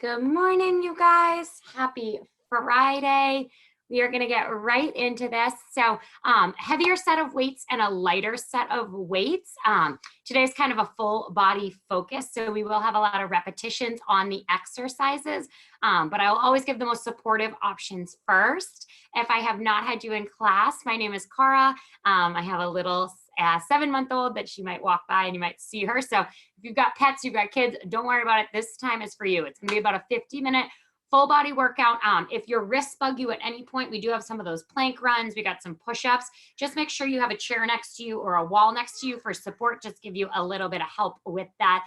Good morning, you guys. Happy Friday. We are going to get right into this. So, heavier set of weights and a lighter set of weights. Today is kind of a full body focus. So, we will have a lot of repetitions on the exercises, but I will always give the most supportive options first. If I have not had you in class, my name is Cara. I have a little 7-month-old that she might walk by and you might see her. So if you've got pets, you've got kids, don't worry about it. This time is for you. It's gonna be about a 50-minute full body workout. If your wrists bug you at any point, we do have some of those plank runs. We got some push-ups. Just make sure you have a chair next to you or a wall next to you for support. Just give you a little bit of help with that.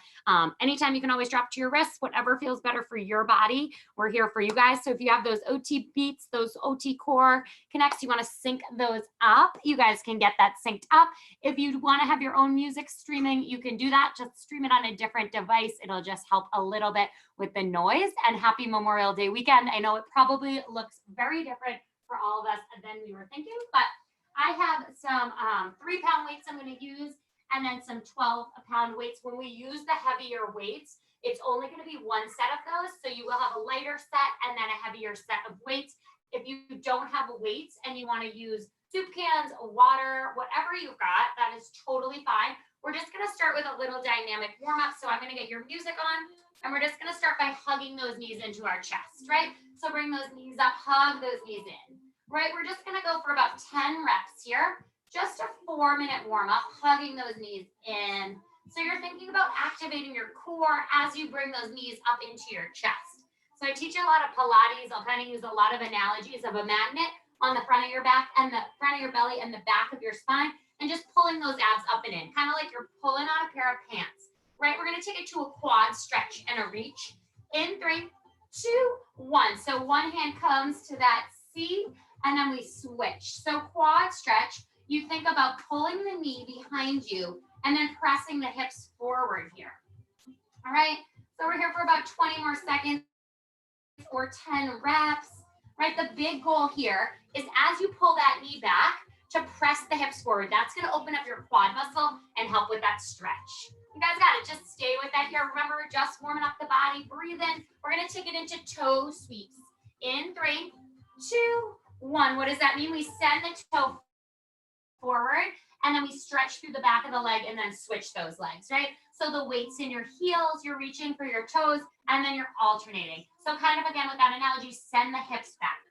Anytime you can always drop to your wrists, whatever feels better for your body. We're here for you guys. So if you have those OT beats, those OT core connects, you want to sync those up, you guys can get that synced up. If you want to have your own music streaming, you can do that. Just stream it on a different device. It'll just help a little bit with the noise. And happy Memorial Day weekend. I know it probably looks very different for all of us than we were thinking, but I have some 3-pound weights I'm going to use and then some 12-pound weights. When we use the heavier weights, it's only going to be one set of those. So you will have a lighter set and then a heavier set of weights. If you don't have weights and you want to use soup cans, water, whatever you've got, that is totally fine. We're just going to start with a little dynamic warm up. So I'm going to get your music on and we're just going to start by hugging those knees into our chest, right? So bring those knees up, hug those knees in, right? We're just going to go for about 10 reps here, just a 4-minute warm up, hugging those knees in. So you're thinking about activating your core as you bring those knees up into your chest. So I teach a lot of Pilates. I'll kind of use a lot of analogies of a magnet on the front of your back and the front of your belly and the back of your spine, and just pulling those abs up and in, kind of like you're pulling on a pair of pants, right? We're going to take it to a quad stretch and a reach. In 3, 2, 1. So one hand comes to that C and then we switch. So quad stretch, you think about pulling the knee behind you and then pressing the hips forward here. All right. So we're here for about 20 more seconds or 10 reps, right? The big goal here is as you pull that knee back to press the hips forward. That's going to open up your quad muscle and help with that stretch. You guys got it. Just stay with that here. Remember, we're just warming up the body. Breathe in. We're going to take it into toe sweeps. In 3, 2, 1. What does that mean? We send the toe forward and then we stretch through the back of the leg and then switch those legs, right? So the weight's in your heels, you're reaching for your toes, and then you're alternating. So kind of again with that analogy, send the hips back,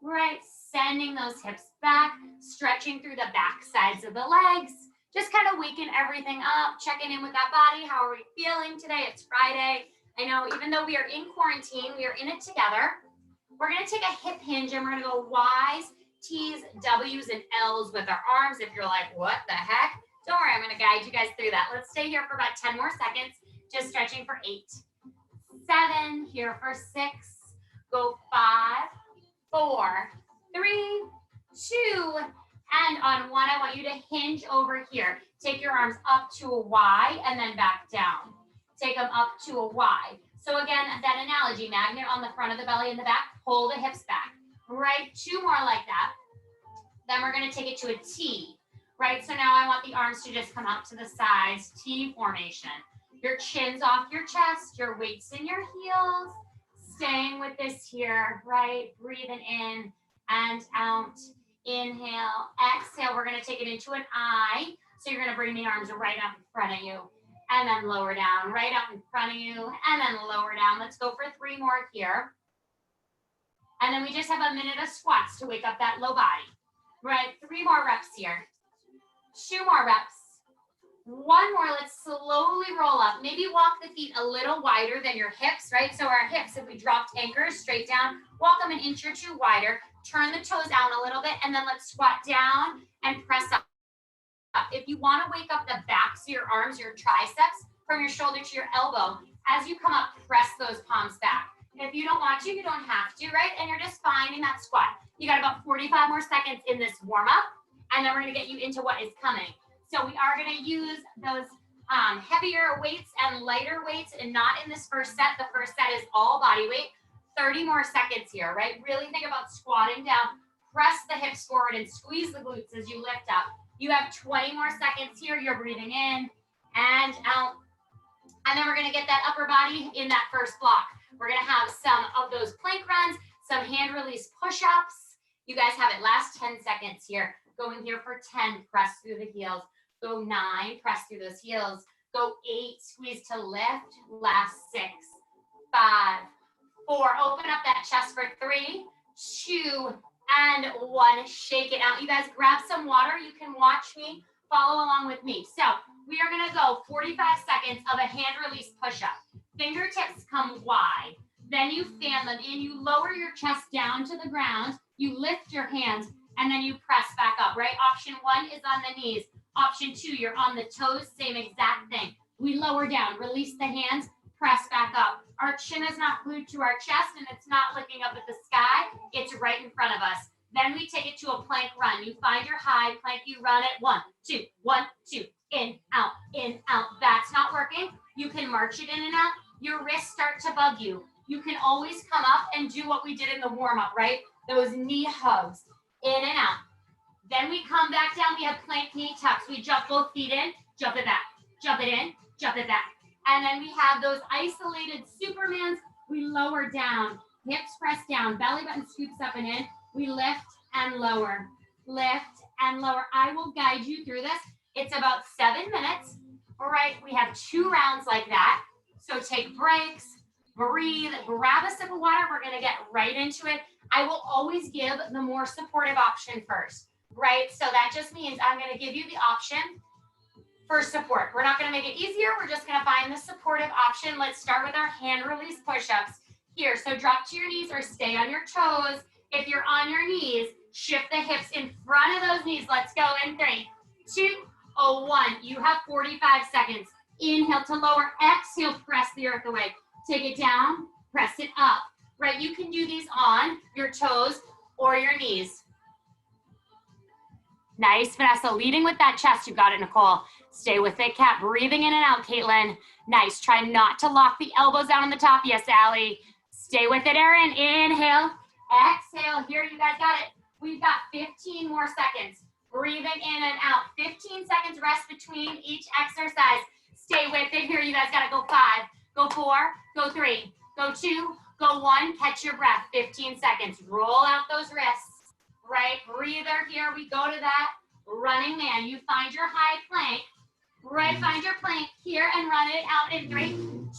right? Sending those hips back, stretching through the back sides of the legs, just kind of waking everything up, checking in with that body. How are we feeling today? It's Friday. I know even though we are in quarantine, we are in it together. We're going to take a hip hinge and we're going to go Y's, T's, W's, and L's with our arms. If you're like, what the heck? Don't worry, I'm going to guide you guys through that. Let's stay here for about 10 more seconds, just stretching for 8, 7, here for 6, go 5, 4, 3, 2, and on 1, I want you to hinge over here. Take your arms up to a Y and then back down. Take them up to a Y. So again, that analogy, magnet on the front of the belly and the back, pull the hips back, right? 2 more like that. Then we're going to take it to a T, right? So now I want the arms to just come out to the sides, T formation. Your chin's off your chest, your weight's in your heels. Staying with this here, right? Breathing in and out. Inhale, exhale. We're going to take it into an I. So you're going to bring the arms right up in front of you and then lower down, right up in front of you and then lower down. Let's go for 3 more here. And then we just have a minute of squats to wake up that low body, right? 3 more reps here. 2 more reps. 1 more, let's slowly roll up. Maybe walk the feet a little wider than your hips, right? So our hips, if we dropped anchors straight down, walk them an inch or 2 wider, turn the toes down a little bit, and then let's squat down and press up. If you want to wake up the backs of your arms, your triceps, from your shoulder to your elbow, as you come up, press those palms back. If you don't want to, you don't have to, right? And you're just fine in that squat. You got about 45 more seconds in this warm up, and then we're going to get you into what is coming. So we are going to use those heavier weights and lighter weights, and not in this first set. The first set is all body weight. 30 more seconds here, right? Really think about squatting down, press the hips forward and squeeze the glutes as you lift up. You have 20 more seconds here. You're breathing in and out. And then we're going to get that upper body in that first block. We're gonna have some of those plank runs, some hand release push-ups. You guys have it. Last 10 seconds here. Going here for 10, press through the heels. Go 9, press through those heels. Go 8, squeeze to lift. Last 6, 5, 4. Open up that chest for 3, 2, and 1. Shake it out. You guys grab some water. You can watch me, follow along with me. So we are gonna go 45 seconds of a hand release push-up. Fingertips come wide. Then you fan them in. You lower your chest down to the ground. You lift your hands, and then you press back up, right? Option 1 is on the knees. Option 2, you're on the toes, same exact thing. We lower down, release the hands, press back up. Our chin is not glued to our chest, and it's not looking up at the sky. It's right in front of us. Then we take it to a plank run. You find your high plank, you run it 1, 2, 1, 2, in, out, in, out. That's not working. You can march it in and out. Your wrists start to bug you. You can always come up and do what we did in the warm-up, right? Those knee hugs, in and out. Then we come back down. We have plank knee tucks. We jump both feet in, jump it back, jump it in, jump it back. And then we have those isolated Supermans. We lower down, hips press down, belly button scoops up and in. We lift and lower, lift and lower. I will guide you through this. It's about 7 minutes. All right, we have 2 rounds like that. So take breaks, breathe, grab a sip of water. We're gonna get right into it. I will always give the more supportive option first, right? So that just means I'm gonna give you the option for support. We're not gonna make it easier. We're just gonna find the supportive option. Let's start with our hand release push-ups here. So drop to your knees or stay on your toes. If you're on your knees, shift the hips in front of those knees. Let's go in 3, 2, 1. You have 45 seconds. Inhale to lower, exhale, press the earth away. Take it down, press it up, right? You can do these on your toes or your knees. Nice, Vanessa, leading with that chest. You got it, Nicole. Stay with it, Kat. Breathing in and out, Caitlin. Nice, try not to lock the elbows down on the top. Yes, Allie. Stay with it, Erin. Inhale, exhale. Here, you guys got it. We've got 15 more seconds. Breathing in and out. 15 seconds rest between each exercise. Stay with it. Here, you guys got to go 5, go 4, go 3, go 2, go 1. Catch your breath. 15 seconds. Roll out those wrists, right? Breather. Here we go to that running man. You find your high plank, right? Find your plank here and run it out in 3,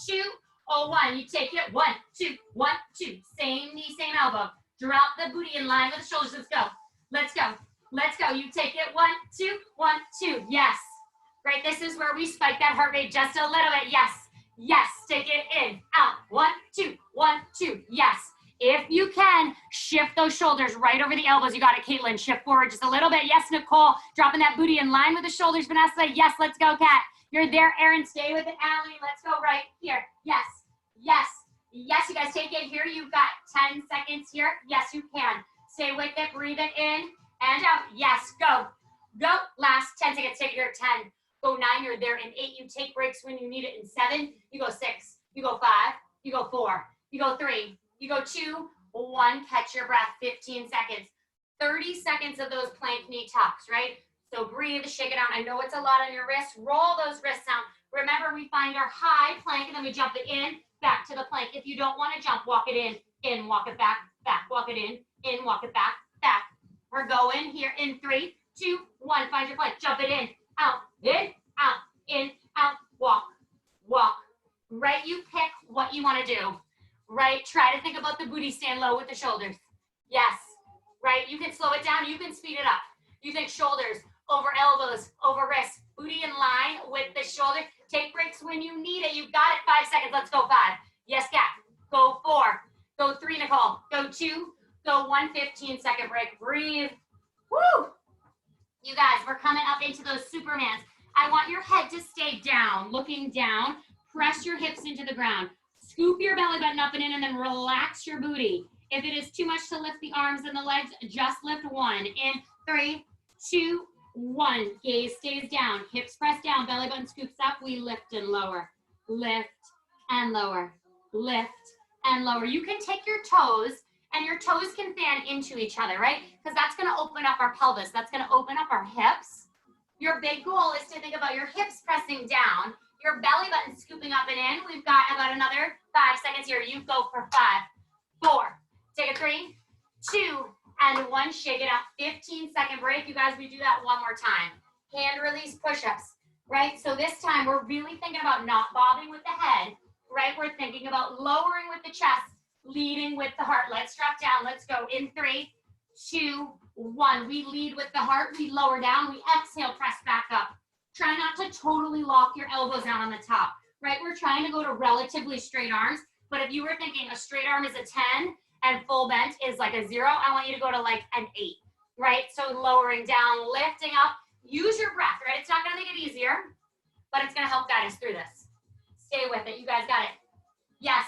2, 1. You take it. 1, 2, 1, 2. Same knee, same elbow. Drop the booty in line with the shoulders. Let's go. Let's go. Let's go. You take it. 1, 2, 1, 2. Yes. Right. This is where we spike that heart rate just a little bit. Yes. Yes. Take it in, out. 1, 2, 1, 2. Yes. If you can, shift those shoulders right over the elbows. You got it, Caitlin. Shift forward just a little bit. Yes, Nicole. Dropping that booty in line with the shoulders. Vanessa. Yes. Let's go, Kat. You're there, Erin. Stay with it, Allie. Let's go right here. Yes. Yes. Yes. You guys take it here. You've got 10 seconds here. Yes, you can. Stay with it. Breathe it in and out. Yes. Go. Go. Last 10 seconds. Take it here. 10. Go 9, you're there in 8. You take breaks when you need it in 7. You go 6, you go 5, you go 4, you go 3, you go 2, 1. Catch your breath. 15 seconds. 30 seconds of those plank knee tucks, right? So breathe, shake it out. I know it's a lot on your wrists. Roll those wrists down. Remember, we find our high plank and then we jump it in, back to the plank. If you don't want to jump, walk it in, walk it back, back, walk it in, walk it back, back. We're going here in 3, 2, 1. Find your plank. Jump it in, out, in, out, walk, walk. Right? You pick what you want to do. Right? Try to think about the booty, stand low with the shoulders. Yes. Right? You can slow it down. You can speed it up. You think shoulders over elbows, over wrists, booty in line with the shoulder. Take breaks when you need it. You've got it. 5 seconds. Let's go 5. Yes, Kat. Go 4. Go 3, Nicole. Go 2. Go 1. 15-second break. Breathe. Woo! You guys, we're coming up into those Supermans. I want your head to stay down, looking down. Press your hips into the ground. Scoop your belly button up and in, and then relax your booty. If it is too much to lift the arms and the legs, just lift 1. In 3, 2, 1. Gaze stays down. Hips press down. Belly button scoops up. We lift and lower. Lift and lower. Lift and lower. You can take your toes, and your toes can fan into each other, right? Because that's going to open up our pelvis. That's going to open up our hips. Your big goal is to think about your hips pressing down Your belly button scooping up and in. We've got about another 5 seconds here. You go for 5, 4, take a 3, 2, and 1. Shake it out. 15-second break. You guys, we do that one more time. Hand release push-ups, right? So this time we're really thinking about not bobbing with the head, right? We're thinking about lowering with the chest, leading with the heart. Let's drop down. Let's go in 3, 2, 1. We lead with the heart. We lower down. We exhale, press back up. Try not to totally lock your elbows down on the top, right? We're trying to go to relatively straight arms, but if you were thinking a straight arm is a 10 and full bent is like a 0, I want you to go to like an 8, right? So lowering down, lifting up, use your breath, right? It's not gonna make it easier, but it's gonna help guide us through this. Stay with it, you guys got it. Yes,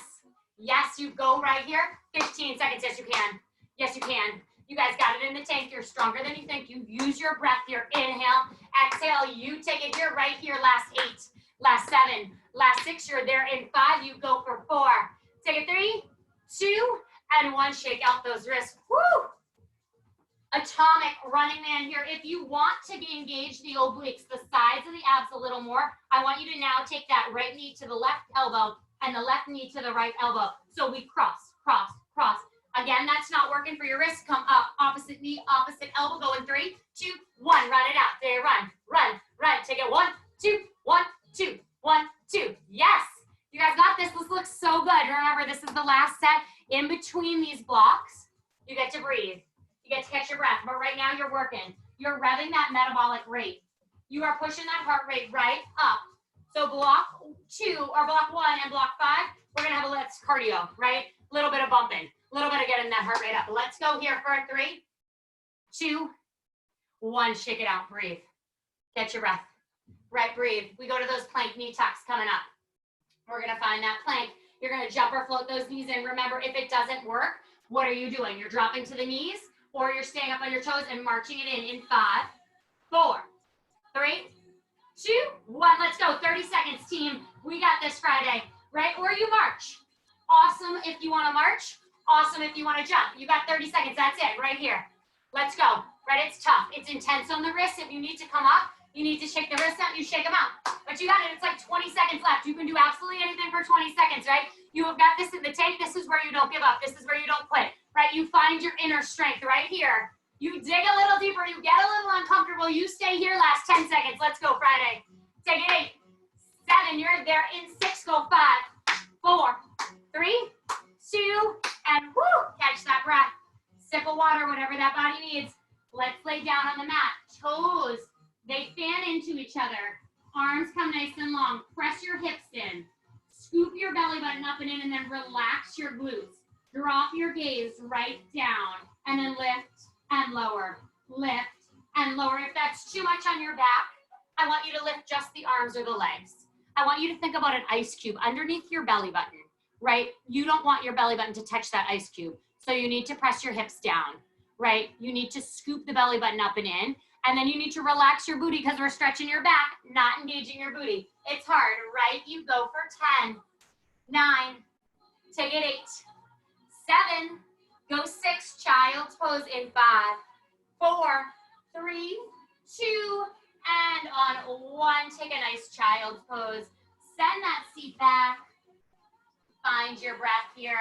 yes, you go right here. 15 seconds, yes you can. Yes you can. You guys got it in the tank. You're stronger than you think. You use your breath here. Inhale, exhale. You take it here, right here. Last 8, last 7, last 6. You're there in 5. You go for 4. Take it 3, 2, and 1. Shake out those wrists. Woo! Atomic running man here. If you want to engage the obliques, the sides of the abs a little more, I want you to now take that right knee to the left elbow and the left knee to the right elbow. So we cross, cross, cross. Again, that's not working for your wrist. Come up, opposite knee, opposite elbow. Go in 3, 2, 1. Run it out. There, run, run, run. Take it 1, 2, 1, 2, 1, 2. Yes, you guys got this. This looks so good. Remember, this is the last set. In between these blocks, you get to breathe. You get to catch your breath. But right now, you're working. You're revving that metabolic rate. You are pushing that heart rate right up. So block 2 or block 1 and block 5, we're gonna have a let's cardio, right? A little bit of bumping. A little bit of getting that heart rate up. Let's go here for a 3, 2, 1. Shake it out. Breathe. Get your breath. Right, breathe. We go to those plank knee tucks coming up. We're going to find that plank. You're going to jump or float those knees in. Remember, if it doesn't work, what are you doing? You're dropping to the knees or you're staying up on your toes and marching it in 5, 4, 3, 2, 1. Let's go. 30 seconds, team. We got this Friday, right? Or you march. Awesome if you want to march. Awesome if you want to jump. You got 30 seconds. That's it right here. Let's go. Right? It's tough. It's intense on the wrists. If you need to come up, you need to shake the wrists out, you shake them out. But you got it. It's like 20 seconds left. You can do absolutely anything for 20 seconds, right? You have got this in the tank. This is where you don't give up. This is where you don't quit, right? You find your inner strength right here. You dig a little deeper. You get a little uncomfortable. You stay here last 10 seconds. Let's go, Friday. Take it 8, 7. You're there in 6. Go 5, 4, 3, 2, and whoo, catch that breath. Sip of water, whatever that body needs. Let's lay down on the mat. Toes, they fan into each other. Arms come nice and long. Press your hips in. Scoop your belly button up and in, and then relax your glutes. Drop your gaze right down, and then lift and lower. Lift and lower. If that's too much on your back, I want you to lift just the arms or the legs. I want you to think about an ice cube underneath your belly button. Right? You don't want your belly button to touch that ice cube. So you need to press your hips down, right? You need to scoop the belly button up and in, and then you need to relax your booty because we're stretching your back, not engaging your booty. It's hard, right? You go for 10, 9, take it 8, 7, go 6, child's pose in 5, 4, 3, 2, and on 1, take a nice child's pose. Send that seat back. Find your breath here,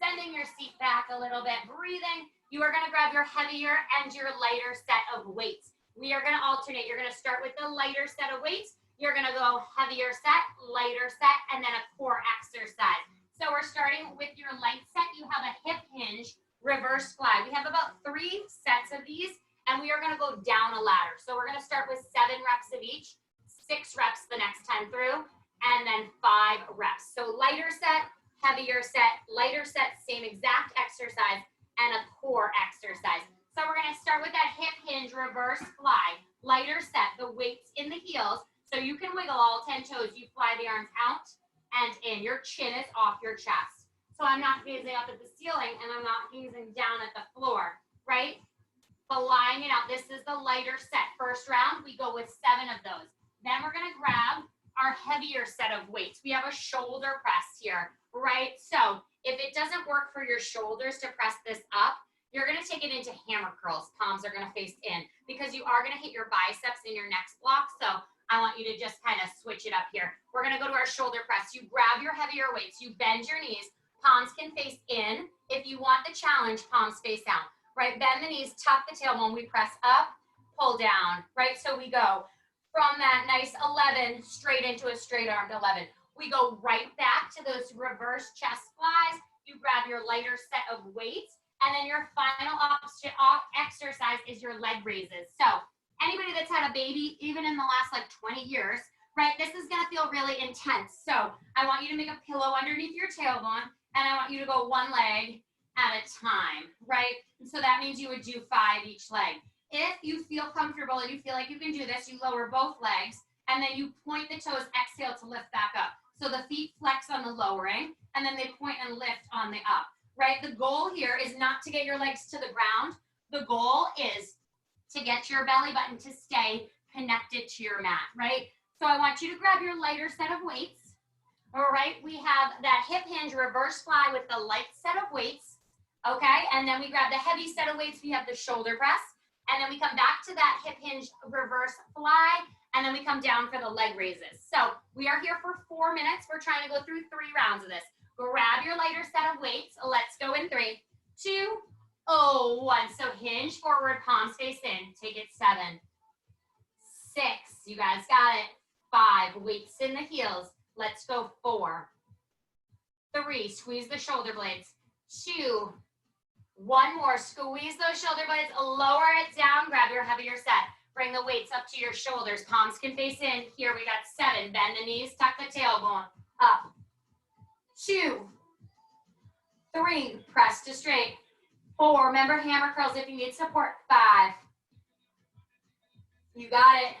sending your seat back a little bit, breathing. You are gonna grab your heavier and your lighter set of weights. We are gonna alternate. You're gonna start with the lighter set of weights. You're gonna go heavier set, lighter set, and then a core exercise. So we're starting with your light set. You have a hip hinge, reverse fly. We have about 3 sets of these, and we are gonna go down a ladder. So we're gonna start with 7 reps of each, 6 reps the next time through, and then 5 reps. So lighter set, heavier set, lighter set, same exact exercise, and a core exercise. So we're gonna start with that hip hinge, reverse fly, lighter set, the weights in the heels, so you can wiggle all 10 toes. You fly the arms out and in. Your chin is off your chest. So I'm not gazing up at the ceiling and I'm not gazing down at the floor, right? Flying it out. This is the lighter set. First round, we go with 7 of those. Then we're gonna grab our heavier set of weights. We have a shoulder press here, right? So if it doesn't work for your shoulders to press this up, you're gonna take it into hammer curls. Palms are gonna face in because you are gonna hit your biceps in your next block. So I want you to just kind of switch it up here. We're gonna go to our shoulder press. You grab your heavier weights, you bend your knees, palms can face in. If you want the challenge, palms face down, right? Bend the knees, tuck the tailbone, we press up, pull down, right? So we go from that nice 11 straight into a straight armed 11. We go right back to those reverse chest flies. You grab your lighter set of weights, and then your final exercise is your leg raises. So anybody that's had a baby, even in the last like 20 years, right, this is gonna feel really intense. So I want you to make a pillow underneath your tailbone, and I want you to go one leg at a time, right? And so that means you would do 5 each leg. If you feel comfortable and you feel like you can do this, you lower both legs, and then you point the toes, exhale to lift back up. So the feet flex on the lowering, and then they point and lift on the up, right? The goal here is not to get your legs to the ground. The goal is to get your belly button to stay connected to your mat, right? So I want you to grab your lighter set of weights. All right, we have that hip hinge reverse fly with the light set of weights, okay? And then we grab the heavy set of weights, we have the shoulder press, and then we come back to that hip hinge reverse fly, and then we come down for the leg raises. So we are here for 4 minutes. We're trying to go through 3 rounds of this. Grab your lighter set of weights. Let's go in 3, 2, 1. So hinge forward, palms face in. Take it 7, 6. You guys got it. 5. Weights in the heels. Let's go 4, 3. Squeeze the shoulder blades. 2. 1 more. Squeeze those shoulder blades. Lower it down. Grab your heavier set. Bring the weights up to your shoulders. Palms can face in. Here we got 7. Bend the knees. Tuck the tailbone. Up. 2, 3. Press to straight. 4. Remember hammer curls if you need support. 5. You got it.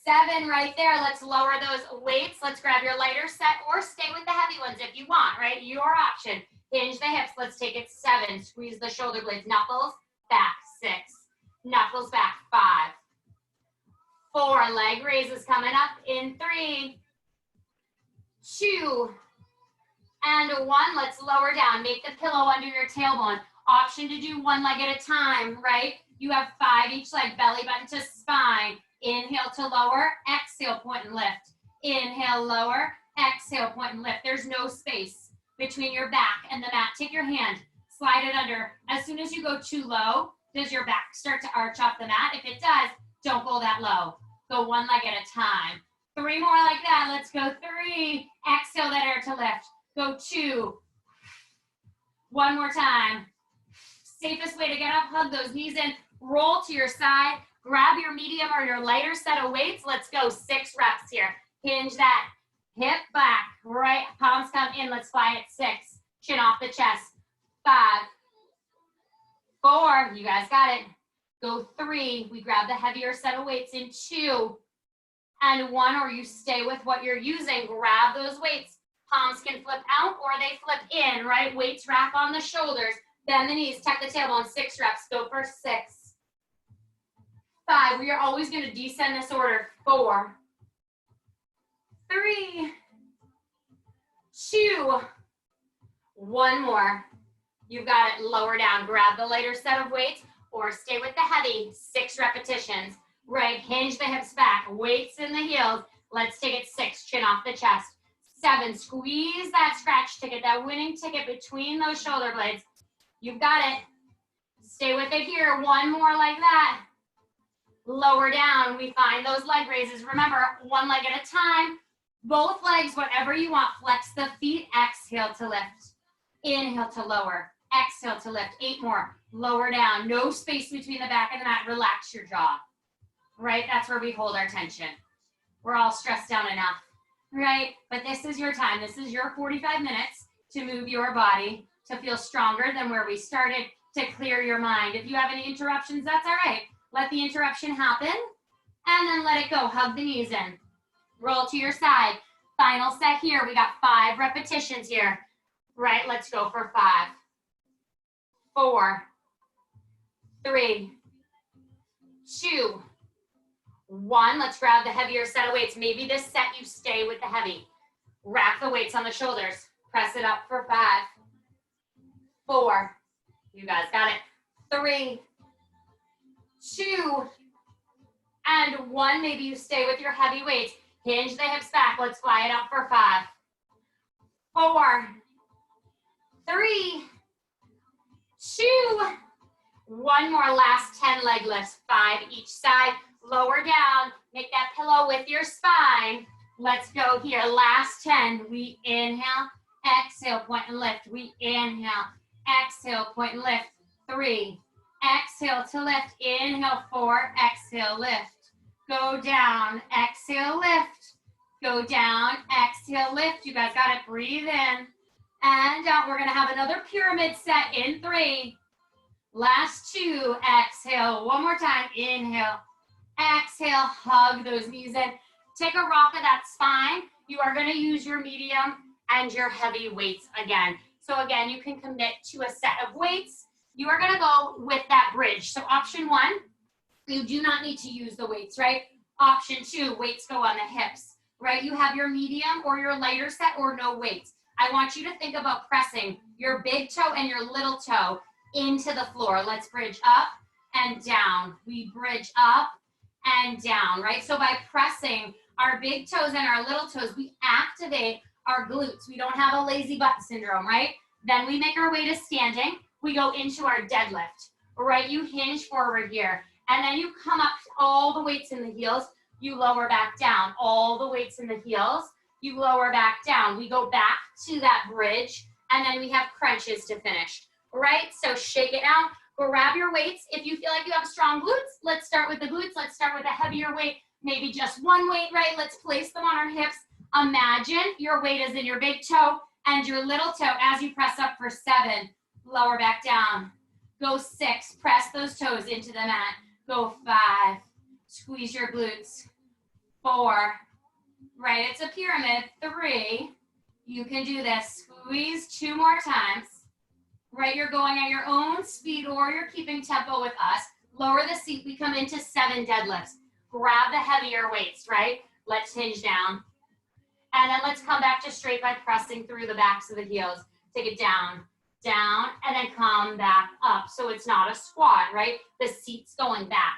7 right there. Let's lower those weights. Let's grab your lighter set or stay with the heavy ones if you want, right? Your option. Hinge the hips. Let's take it 7. Squeeze the shoulder blades. Knuckles back. 6. Knuckles back. 5. 4. Leg raises coming up in 3, 2, and 1. Let's lower down. Make the pillow under your tailbone. Option to do 1 leg at a time, right? You have 5 each leg. Belly button to spine. Inhale to lower. Exhale, point and lift. Inhale, lower. Exhale, point and lift. There's no space between your back and the mat. Take your hand. Slide it under. As soon as you go too low, does your back start to arch off the mat? If it does, don't go that low. Go 1 leg at a time. 3 more like that. Let's go 3. Exhale that air to lift. Go 2. 1 more time. Safest way to get up, hug those knees in, roll to your side, grab your medium or your lighter set of weights. Let's go 6 reps here. Hinge that hip back, right? Palms come in. Let's fly at 6. Chin off the chest. 5, 4. You guys got it. Go 3. We grab the heavier set of weights in 2 and 1, or you stay with what you're using. Grab those weights. Palms can flip out or they flip in, right? Weights wrap on the shoulders. Bend the knees, tuck the tailbone. 6 reps. Go for 6, 5. We are always going to descend this order. 4, 3, 2. 1 more. You've got it. Lower down. Grab the lighter set of weights or stay with the heavy. 6 repetitions. Right. Hinge the hips back. Weights in the heels. Let's take it 6. Chin off the chest. 7. Squeeze that scratch ticket, that winning ticket between those shoulder blades. You've got it. Stay with it here. 1 more like that. Lower down. We find those leg raises. Remember, 1 leg at a time. Both legs, whatever you want. Flex the feet. Exhale to lift. Inhale to lower. Exhale to lift. 8 more. Lower down. No space between the back and the mat. Relax your jaw. Right? That's where we hold our tension. We're all stressed out enough. Right? But this is your time. This is your 45 minutes to move your body, to feel stronger than where we started, to clear your mind. If you have any interruptions, that's all right. Let the interruption happen and then let it go. Hug the knees in. Roll to your side. Final set here. We got 5 repetitions here. Right, let's go for 5, 4, 3, 2, 1. Let's grab the heavier set of weights. Maybe this set you stay with the heavy. Wrap the weights on the shoulders. Press it up for 5, 4. You guys got it. 3, 2, and 1. Maybe you stay with your heavy weights. Hinge the hips back. Let's fly it out for 5, 4, 3, 2, 1 more. Last 10 leg lifts. 5 each side. Lower down. Make that pillow with your spine. Let's go here. Last 10. We inhale, exhale, point and lift. We inhale, exhale, point and lift. 3. Exhale to lift. Inhale, 4. Exhale, lift. Go down. Exhale, lift. Go down. Exhale, lift. You guys got it. Breathe in and out. We're going to have another pyramid set in 3. Last 2. Exhale. One more time. Inhale. Exhale. Hug those knees in. Take a rock of that spine. You are going to use your medium and your heavy weights again. So again, you can commit to a set of weights. You are going to go with that bridge. So option 1, you do not need to use the weights, right? Option 2, weights go on the hips, right? You have your medium or your lighter set or no weights. I want you to think about pressing your big toe and your little toe into the floor. Let's bridge up and down. We bridge up and down, right? So by pressing our big toes and our little toes, we activate our glutes. We don't have a lazy butt syndrome, right? Then we make our way to standing. We go into our deadlift, right? You hinge forward here. And then you come up, all the weights in the heels. You lower back down. All the weights in the heels. You lower back down. We go back to that bridge. And then we have crunches to finish, right? So shake it out. Grab your weights. If you feel like you have strong glutes, let's start with the glutes. Let's start with a heavier weight. Maybe just one weight, right? Let's place them on our hips. Imagine your weight is in your big toe and your little toe as you press up for 7. Lower back down. Go 6. Press those toes into the mat. Go 5. Squeeze your glutes. 4. Right? It's a pyramid. 3. You can do this. Squeeze 2 more times. Right? You're going at your own speed or you're keeping tempo with us. Lower the seat. We come into 7 deadlifts. Grab the heavier weights, right? Let's hinge down. And then let's come back to straight by pressing through the backs of the heels. Take it down, down, and then come back up. So it's not a squat, right? The seat's going back.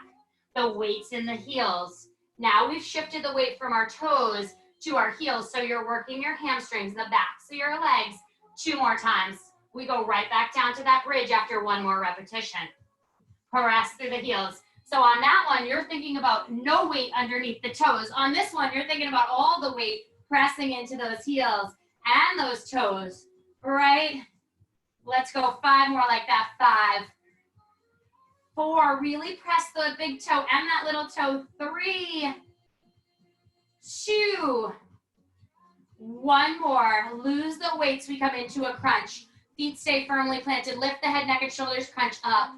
The weight's in the heels. Now we've shifted the weight from our toes to our heels. So you're working your hamstrings, the backs of your legs. 2 more times. We go right back down to that bridge after 1 more repetition. Press through the heels. So on that one, you're thinking about no weight underneath the toes. On this one, you're thinking about all the weight pressing into those heels and those toes, right? Let's go 5 more like that. 5, 4, really press the big toe and that little toe. 3, 2, 1 more. Lose the weights, we come into a crunch. Feet stay firmly planted. Lift the head, neck, and shoulders. Crunch up.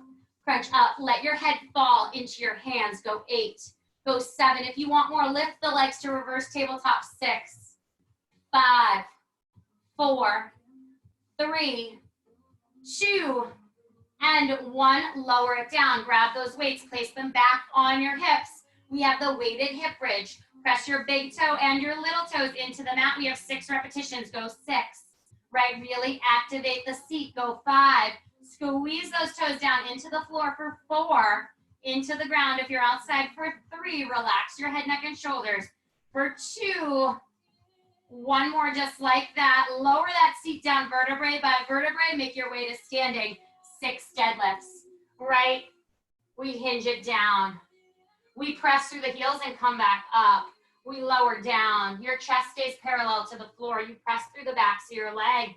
Crunch up. Let your head fall into your hands. Go 8. Go 7. If you want more, lift the legs to reverse tabletop. 6, 5, 4, 3, 2, and 1. Lower it down. Grab those weights. Place them back on your hips. We have the weighted hip bridge. Press your big toe and your little toes into the mat. We have 6 repetitions. Go 6. Right? Really activate the seat. Go 5. Squeeze those toes down into the floor for 4. Into the ground. If you're outside for 3, relax your head, neck, and shoulders. For 2, 1 more just like that. Lower that seat down vertebrae by vertebrae. Make your way to standing. 6 deadlifts. Right? We hinge it down. We press through the heels and come back up. We lower down. Your chest stays parallel to the floor. You press through the backs of your legs.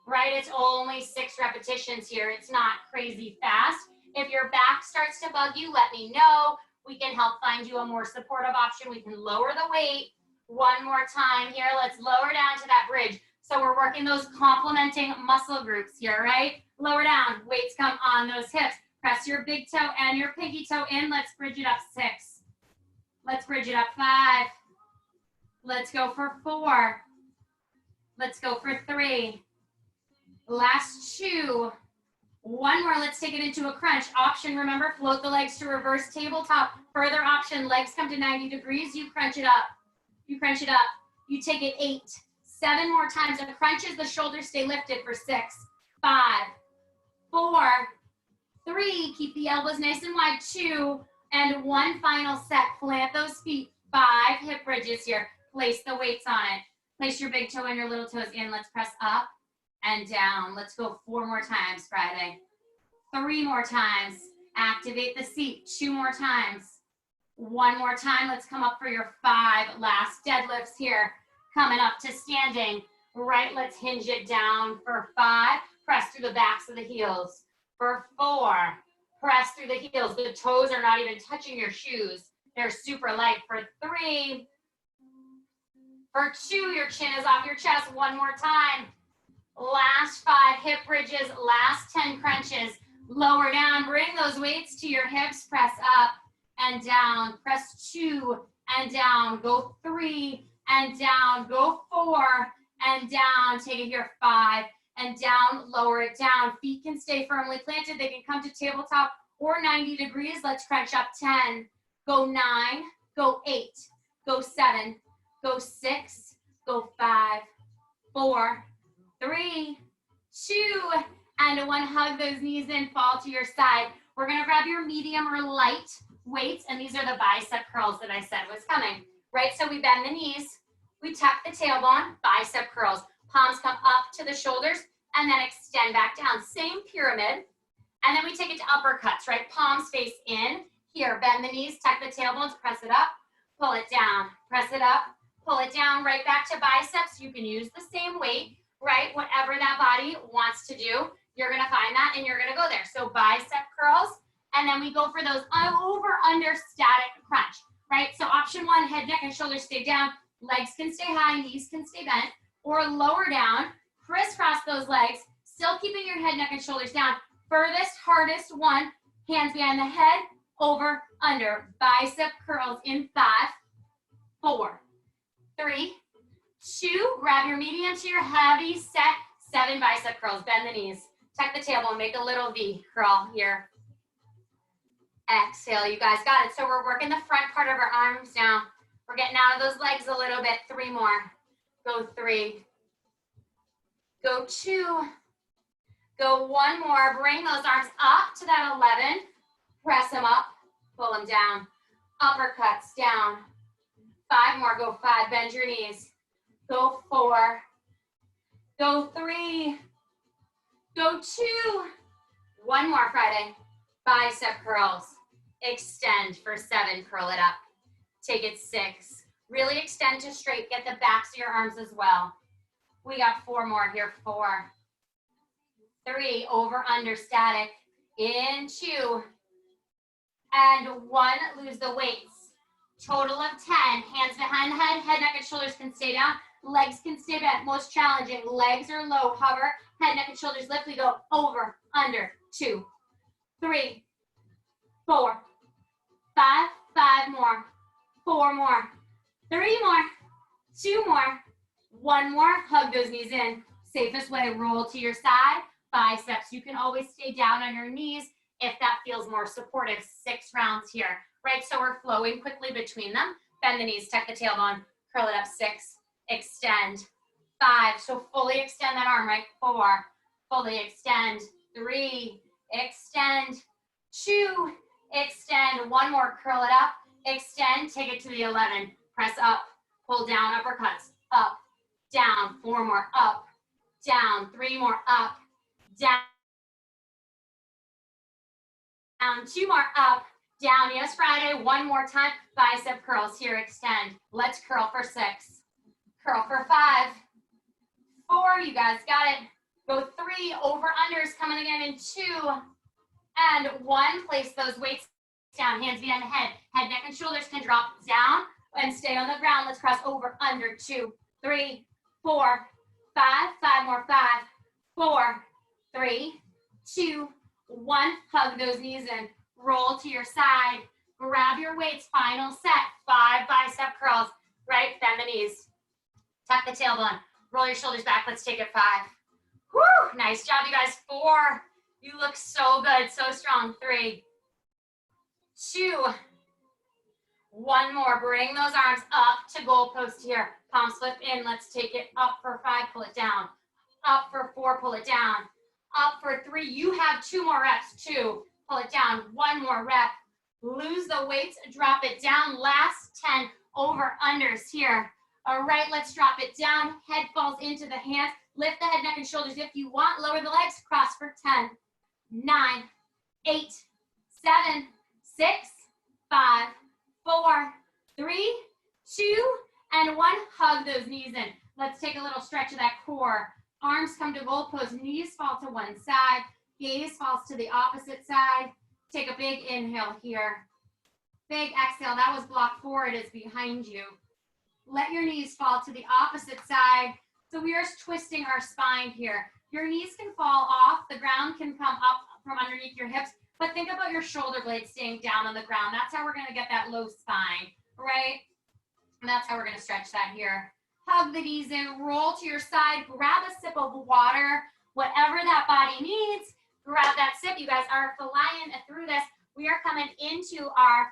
Right? It's only 6 repetitions here. It's not crazy fast. If your back starts to bug you, let me know. We can help find you a more supportive option. We can lower the weight. 1 more time here. Let's lower down to that bridge. So we're working those complementing muscle groups here, right? Lower down. Weights come on those hips. Press your big toe and your pinky toe in. Let's bridge it up. 6. Let's bridge it up. 5. Let's go for 4. Let's go for 3. Last 2. 1 more. Let's take it into a crunch. Option, remember, float the legs to reverse tabletop. Further option, legs come to 90 degrees. You crunch it up. You crunch it up. You take it 8. 7 more times. And crunches, the shoulders stay lifted for 6, 5, 4, 3. Keep the elbows nice and wide. 2, And one final set. Plant those feet. 5 hip bridges here. Place the weights on it. Place your big toe and your little toes in. Let's press up and down. Let's go 4 more times, Friday. 3 more times. Activate the seat. 2 more times. 1 more time. Let's come up for your 5 last deadlifts here. Coming up to standing. Right, let's hinge it down for 5. Press through the backs of the heels. For 4, press through the heels. The toes are not even touching your shoes. They're super light. For 3. For 2, your chin is off your chest. 1 more time. Last 5 hip bridges. Last 10 crunches. Lower down. Bring those weights to your hips. Press up and down. Press 2 and down. Go 3 and down. Go 4 and down. Take it here. 5 and down. Lower it down. Feet can stay firmly planted. They can come to tabletop or 90 degrees. Let's crunch up. 10. Go 9. Go 8. Go 7. Go 6. Go 5. 4. 3. 2. And 1. Hug those knees in. Fall to your side. We're going to grab your medium or light weights. And these are the bicep curls that I said was coming. Right? So we bend the knees. We tuck the tailbone. Bicep curls. Palms come up to the shoulders. And then extend back down. Same pyramid. And then we take it to uppercuts. Right? Palms face in. Here. Bend the knees. Tuck the tailbones. Press it up. Pull it down. Press it up. Pull it down. Right back to biceps. You can use the same weight. Right? Whatever that body wants to do. You're going to find that and you're going to go there. So bicep curls, and then we go for those over, under, static crunch, right? So option 1, head, neck, and shoulders stay down. Legs can stay high, knees can stay bent, or lower down. Crisscross those legs, still keeping your head, neck, and shoulders down. Furthest, hardest one, hands behind the head, over, under. Bicep curls in 5, 4, 3, 2. Grab your medium to your heavy set. 7 bicep curls. Bend the knees. Tuck the tailbone. Make a little V curl here. Exhale. You guys got it. So we're working the front part of our arms now. We're getting out of those legs a little bit. 3 more. Go 3. Go 2. Go 1 more. Bring those arms up to that 11. Press them up. Pull them down. Uppercuts down. 5 more. Go 5. Bend your knees. Go 4. Go 3. Go 2. 1 more, Friday. Bicep curls. Extend for 7. Curl it up. Take it 6. Really extend to straight. Get the backs of your arms as well. We got 4 more here. 4. 3. Over, under, static. In 2. And 1. Lose the weights. Total of 10. Hands behind the head. Head, neck, and shoulders can stay down. Legs can stay bent. Most challenging. Legs are low. Hover. Head, neck, and shoulders lift. We go over, under. 2, 3, 4, 5. 5 more. 4 more. 3 more. 2 more. 1 more. Hug those knees in. Safest way. Roll to your side. Biceps. You can always stay down on your knees if that feels more supportive. 6 rounds here. Right? So we're flowing quickly between them. Bend the knees. Tuck the tailbone. Curl it up. 6. Extend. 5. So fully extend that arm, right? 4. Fully extend. 3. Extend. 2. Extend. 1 more. Curl it up. Extend. Take it to the 11. Press up. Pull down. Uppercuts. Up. Down. 4 more. Up. Down. 3 more. Up. Down. 2 more. Up. Down. Yes, Friday. 1 more time. Bicep curls here. Extend. Let's curl for 6. Curl for 5. 4. You guys got it. Go 3. Over, unders coming again in 2. And 1. Place those weights down. Hands behind the head. Head, neck, and shoulders can drop down and stay on the ground. Let's cross over, under. 2, 3, 4, 5. 5 more. 5, 4, 3, 2, 1. Hug those knees in. Roll to your side. Grab your weights. Final set. 5 bicep curls. Right? Bend the knees. Tuck the tailbone. Roll your shoulders back. Let's take it 5. Woo! Nice job, you guys. 4. You look so good. So strong. 3, 2. 1 more. Bring those arms up to goalpost here. Palms flip in. Let's take it up for 5. Pull it down. Up for 4. Pull it down. Up for 3. You have 2 more reps. 2. Pull it down. 1 more rep. Lose the weights, drop it down. Last 10 over unders here. All right, let's drop it down. Head falls into the hands. Lift the head, neck, and shoulders if you want. Lower the legs, cross for 10, 9, 8, 7, 6, 5, 4, 3, 2, and 1. Hug those knees in. Let's take a little stretch of that core. Arms come to goal pose, knees fall to one side, gaze falls to the opposite side. Take a big inhale here. Big exhale, that was block 4, it is behind you. Let your knees fall to the opposite side. So we are twisting our spine here. Your knees can fall off, the ground can come up from underneath your hips, but think about your shoulder blades staying down on the ground. That's how we're gonna get that low spine, right? And that's how we're gonna stretch that here. Hug the knees in, roll to your side, grab a sip of water, whatever that body needs, grab that sip. You guys are flying through this. We are coming into our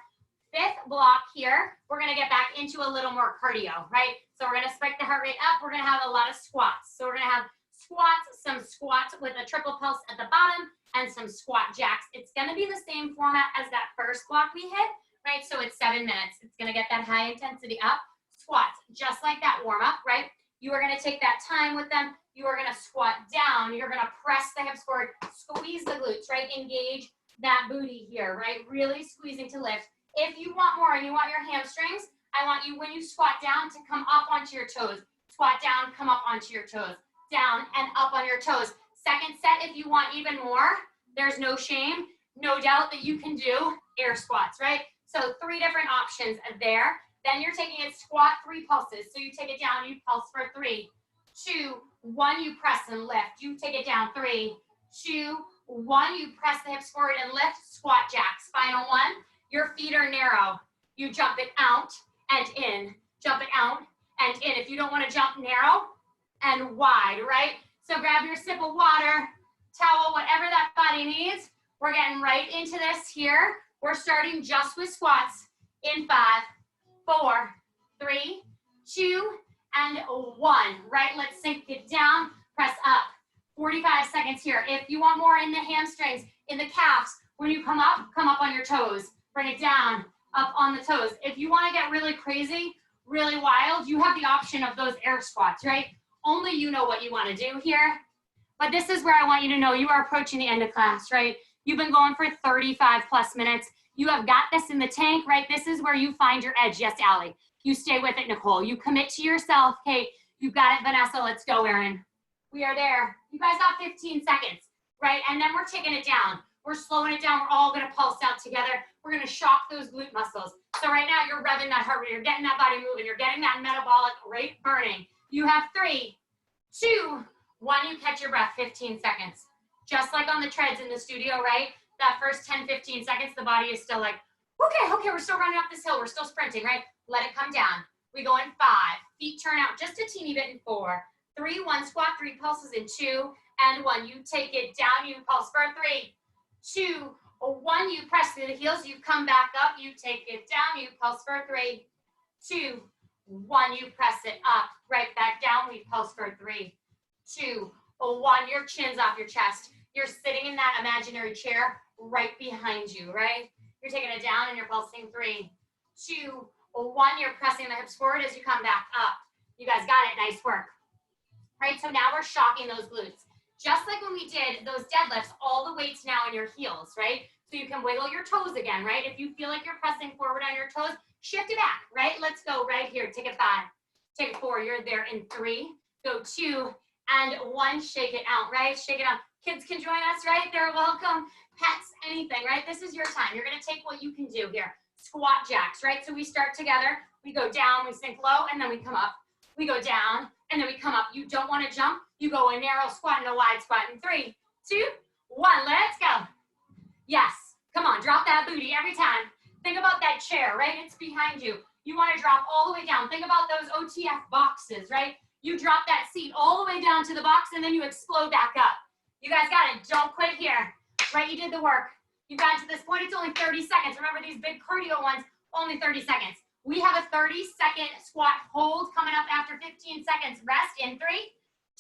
5th block here. We're gonna get back into a little more cardio, right? So we're gonna spike the heart rate up. We're gonna have a lot of squats. So we're gonna have squats, some squats with a triple pulse at the bottom and some squat jacks. It's gonna be the same format as that first block we hit, right? So it's 7 minutes. It's gonna get that high intensity up. Squats, just like that warm up, right? You are gonna take that time with them. You are gonna squat down. You're gonna press the hips forward, squeeze the glutes, right? Engage that booty here, right? Really squeezing to lift. If you want more and you want your hamstrings, I want you, when you squat down, to come up onto your toes. Squat down, come up onto your toes. Down and up on your toes. Second set, if you want even more, there's no shame, no doubt that you can do air squats, right? So 3 different options there. Then you're taking it squat 3 pulses. So you take it down, you pulse for 3, 2, 1, you press and lift. You take it down, 3, 2, 1, you press the hips forward and lift, squat jacks. Final 1, your feet are narrow. You jump it out and in, jump it out and in. If you don't want to jump narrow and wide, right? So grab your sip of water, towel, whatever that body needs. We're getting right into this here. We're starting just with squats in 5, 4, 3, 2, and 1, right? Let's sink it down, press up. 45 seconds here. If you want more in the hamstrings, in the calves, when you come up on your toes. Bring it down, up on the toes. If you want to get really crazy, really wild, you have the option of those air squats, right? Only you know what you want to do here. But this is where I want you to know you are approaching the end of class, right? You've been going for 35 plus minutes. You have got this in the tank, right? This is where you find your edge. Yes, Allie. You stay with it, Nicole. You commit to yourself. Hey, you got it, Vanessa. Let's go, Erin. We are there. You guys got 15 seconds, right? And then we're taking it down. We're slowing it down. We're all going to pulse out together. We're going to shock those glute muscles. So right now you're revving that heart rate. You're getting that body moving. You're getting that metabolic rate burning. You have 3, 2, 1. You catch your breath, 15 seconds. Just like on the treads in the studio, right? That first 10, 15 seconds, the body is still like, okay, we're still running up this hill. We're still sprinting, right? Let it come down. We go in 5. Feet turn out just a teeny bit in 4. 3, 1, squat 3 pulses in 2 and 1. You take it down, you pulse for 3, 2, 1. You press through the heels, you come back up, you take it down, you pulse for 3, 2, 1. You press it up, right back down, we pulse for 3, 2, 1. Your chin's off your chest. You're sitting in that imaginary chair right behind you, right? You're taking it down and you're pulsing 3, 2, 1. You're pressing the hips forward as you come back up. You guys got it, nice work. Right, so now we're shocking those glutes. Just like when we did those deadlifts, all the weight's now in your heels, right? So you can wiggle your toes again, right? If you feel like you're pressing forward on your toes, shift it back, right? Let's go right here. Take it 5, take it 4. You're there in 3, go 2, and 1. Shake it out, right? Shake it out. Kids can join us, right? They're welcome. Pets, anything, right? This is your time. You're going to take what you can do here. Squat jacks, right? So we start together. We go down, we sink low, and then we come up. We go down, and then we come up. You don't want to jump. You go a narrow squat and a wide squat in 3, 2, 1. Let's go. Yes. Come on. Drop that booty every time. Think about that chair, right? It's behind you. You want to drop all the way down. Think about those OTF boxes, right? You drop that seat all the way down to the box, and then you explode back up. You guys got it. Don't quit here, right? You did the work. You've gotten to this point. It's only 30 seconds. Remember these big cardio ones, only 30 seconds. We have a 30-second squat hold coming up after 15 seconds. Rest in 3,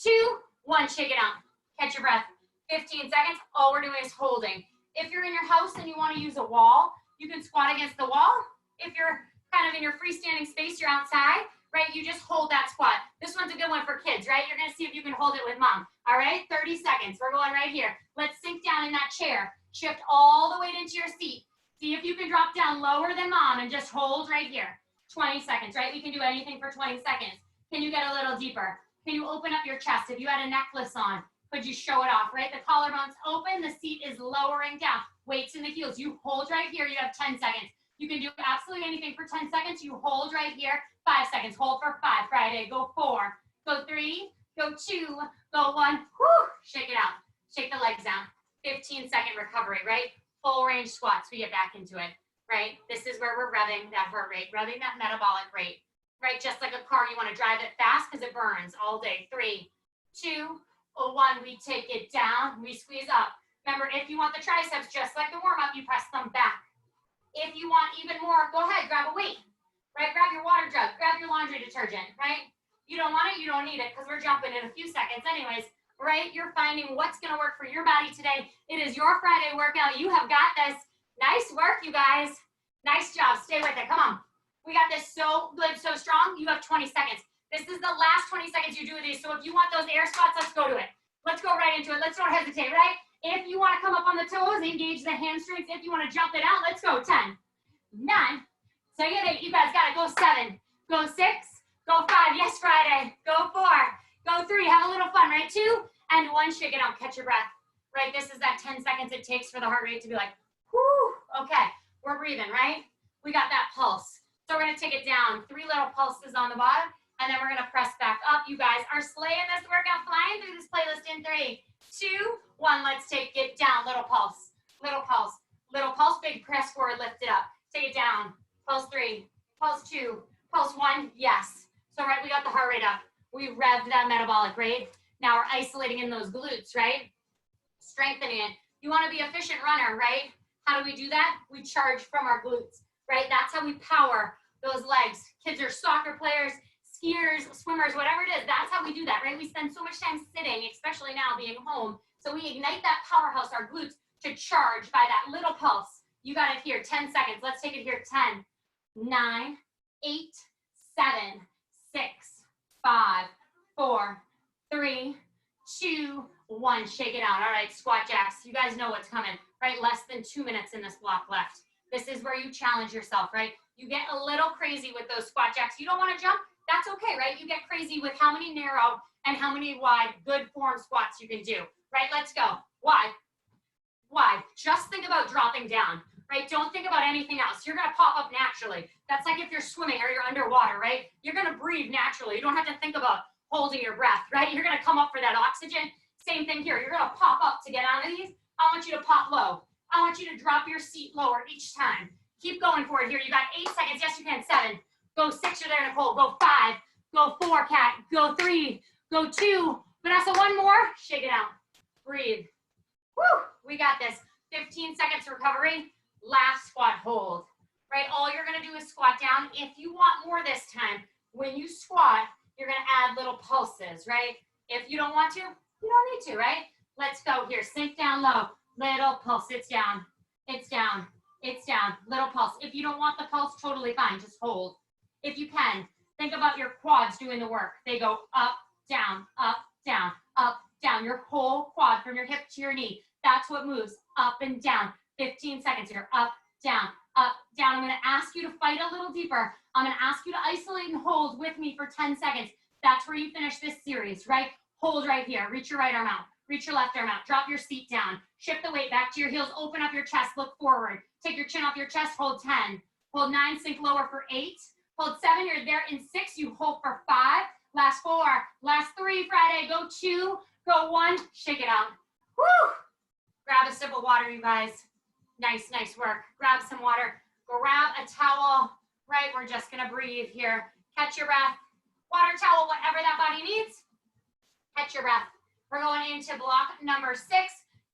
2, 1. Shake it out. Catch your breath. 15 seconds. All we're doing is holding. If you're in your house and you want to use a wall, You can squat against the wall. If you're kind of in your freestanding space, you're outside, right? You just hold that squat. This one's a good one for kids, right? You're gonna see if you can hold it with mom. All right, 30 seconds. We're going right here. Let's sink down in that chair. Shift all the weight into your seat. See if you can drop down lower than mom and just hold right here. 20 seconds, right? We can do anything for 20 seconds. Can you get a little deeper? Can you open up your chest? If you had a necklace on, could you show it off, right? The collarbone's open, the seat is lowering down. Weights in the heels. You hold right here, you have 10 seconds. You can do absolutely anything for 10 seconds. You hold right here, 5 seconds. Hold for 5, Friday. Go 4, go 3, go 2, go 1. Whew, shake it out. Shake the legs down. 15-second recovery, right? Full range squats, we get back into it, right? This is where we're revving that heart rate, revving that metabolic rate, right? Just like a car, you want to drive it fast because it burns all day. 3, 2, 1, we take it down, we squeeze up. Remember, if you want the triceps, just like the warm-up, you press them back. If you want even more, go ahead, grab a weight, right? Grab your water jug, grab your laundry detergent, right? You don't want it, you don't need it, because we're jumping in a few seconds anyways, right? You're finding what's gonna work for your body today. It is your Friday workout. You have got this. Nice work, you guys. Nice job, stay with it, come on. We got this so good, so strong. You have 20 seconds. This is the last 20 seconds you do these, so if you want those air squats, let's go to it. Let's go right into it. Let's don't hesitate, right? If you want to come up on the toes, engage the hamstrings. If you want to jump it out, let's go. 10, 9, take it 8. You guys got it. Go 7, go 6, go 5. Yes, Friday. Go 4, go 3. Have a little fun, right? 2 and 1. Shake it out. Catch your breath, right? This is that 10 seconds it takes for the heart rate to be like, whoo. Okay, we're breathing, right? We got that pulse. So we're going to take it down. 3 little pulses on the bottom, and then we're going to press back up. You guys are slaying this workout, flying through this playlist in 3, 2, 1. Let's take it down. Little pulse, little pulse, little pulse. Big press forward, lift it up. Take it down. Pulse 3, pulse 2, pulse 1. Yes. So right, we got the heart rate up. We revved that metabolic rate. Now we're isolating in those glutes, right? Strengthening it. You want to be an efficient runner, right? How do we do that? We charge from our glutes, right? That's how we power those legs. Kids are soccer players, skiers, swimmers, whatever it is. That's how we do that, right? We spend so much time sitting, especially now being home. So we ignite that powerhouse, our glutes, to charge by that little pulse. You got it here, 10 seconds. Let's take it here, 10, 9, 8, 7, 6, 5, 4, 3, 2, 1. Shake it out. All right, squat jacks. You guys know what's coming, right? Less than 2 minutes in this block left. This is where you challenge yourself, right? You get a little crazy with those squat jacks. You don't want to jump? That's okay, right? You get crazy with how many narrow and how many wide good form squats you can do, right? Let's go. Why? Why? Just think about dropping down, right? Don't think about anything else. You're going to pop up naturally. That's like if you're swimming or you're underwater, right? You're going to breathe naturally. You don't have to think about holding your breath, right? You're going to come up for that oxygen. Same thing here. You're going to pop up to get onto these. I want you to pop low. I want you to drop your seat lower each time. Keep going for it here. You got 8 seconds. Yes, you can. 7. Go 6. You're there, Nicole. Go 5. Go 4, Kat. Go 3. Go 2. Vanessa, 1 more. Shake it out. Breathe. Woo! We got this. 15 seconds recovery. Last squat hold. Right? All you're going to do is squat down. If you want more this time, when you squat, you're going to add little pulses, right? If you don't want to, you don't need to, right? Let's go here. Sink down low. Little pulse. It's down. It's down. It's down. Little pulse. If you don't want the pulse, totally fine. Just hold. If you can, think about your quads doing the work. They go up, down, up, down, up, down. Your whole quad from your hip to your knee. That's what moves up and down. 15 seconds here. Up, down, up, down. I'm going to ask you to fight a little deeper. I'm going to ask you to isolate and hold with me for 10 seconds. That's where you finish this series, right? Hold right here. Reach your right arm out. Reach your left arm out. Drop your seat down. Shift the weight back to your heels. Open up your chest. Look forward. Take your chin off your chest. Hold 10. Hold 9. Sink lower for 8. Hold 7. You're there in 6. You hold for 5. Last 4. Last 3. Friday. Go 2. Go 1. Shake it out. Woo! Grab a sip of water, you guys. Nice, nice work. Grab some water. Grab a towel. Right? We're just going to breathe here. Catch your breath. Water, towel, whatever that body needs. Catch your breath. We're going into block number 6.